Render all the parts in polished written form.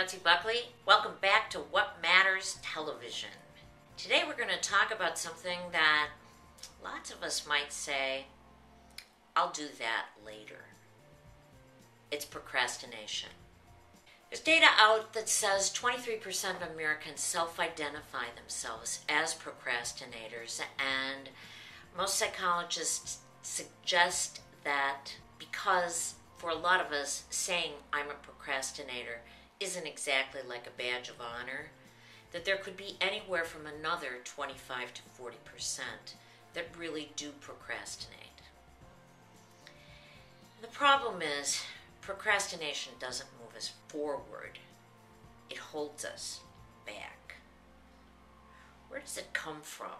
Betsy Buckley. Welcome back to What Matters Television. Today we're going to talk about something that lots of us might say, I'll do that later. It's procrastination. There's data out that says 23% of Americans self-identify themselves as procrastinators, and most psychologists suggest that because for a lot of us, saying I'm a procrastinator isn't exactly like a badge of honor, that there could be anywhere from another 25 to 40% that really do procrastinate. The problem is, procrastination doesn't move us forward. It holds us back. Where does it come from?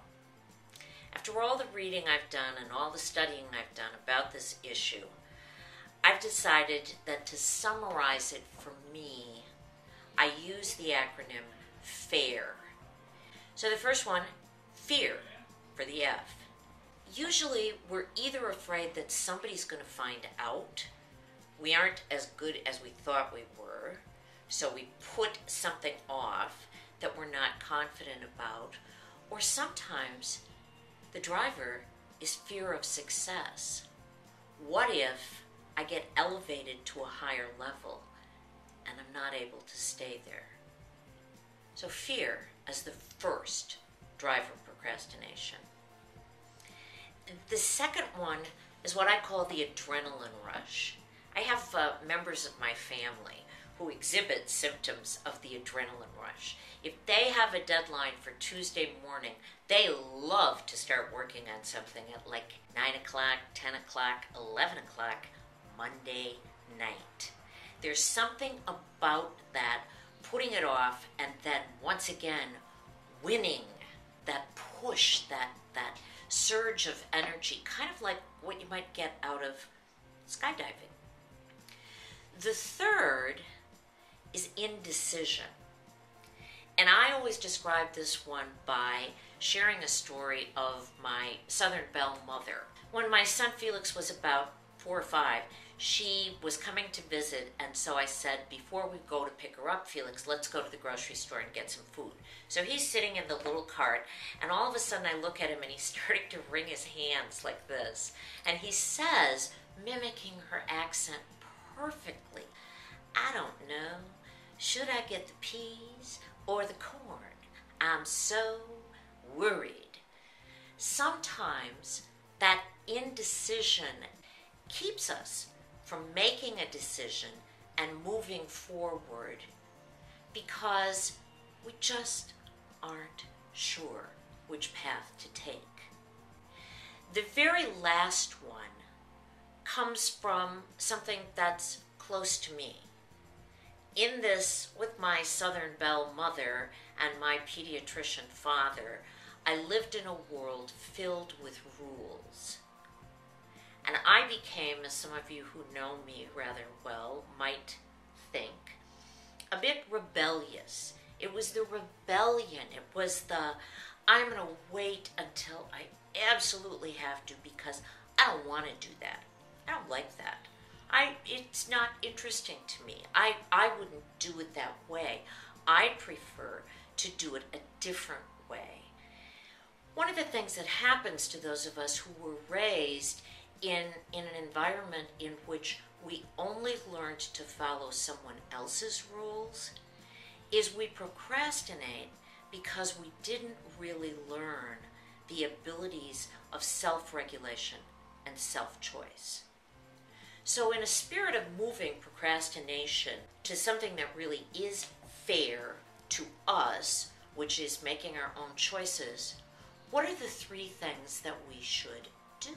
After all the reading I've done and all the studying I've done about this issue, I've decided that to summarize it for me, I use the acronym FAIR. So the first one, fear, for the F. Usually we're either afraid that somebody's going to find out, we aren't as good as we thought we were, so we put something off that we're not confident about, or sometimes the driver is fear of success. What if I get elevated to a higher level and I'm not able to stay there? So fear as the first driver of procrastination. The second one is what I call the adrenaline rush. I have members of my family who exhibit symptoms of the adrenaline rush. If they have a deadline for Tuesday morning, they love to start working on something at like 9 o'clock, 10 o'clock, 11 o'clock, Monday night. There's something about that, putting it off and then once again winning that push, that surge of energy, kind of like what you might get out of skydiving. The third is indecision. And I always describe this one by sharing a story of my Southern Belle mother. When my son Felix was about 4 or 5, she was coming to visit, and so I said, before we go to pick her up, Felix, let's go to the grocery store and get some food. So he's sitting in the little cart, and all of a sudden I look at him and he's starting to wring his hands like this. And he says, mimicking her accent perfectly, I don't know, should I get the peas or the corn? I'm so worried. Sometimes that indecision keeps us from making a decision and moving forward because we just aren't sure which path to take. The very last one comes from something that's close to me. In this, with my Southern Belle mother and my pediatrician father, I lived in a world filled with rules. And I became, as some of you who know me rather well might think, a bit rebellious. It was the rebellion. It was the, I'm going to wait until I absolutely have to because I don't want to do that. I don't like that. It's not interesting to me. I wouldn't do it that way. I'd prefer to do it a different way. One of the things that happens to those of us who were raised in an environment in which we only learned to follow someone else's rules is we procrastinate because we didn't really learn the abilities of self-regulation and self-choice. So in a spirit of moving procrastination to something that really is fair to us, which is making our own choices, what are the 3 things that we should do?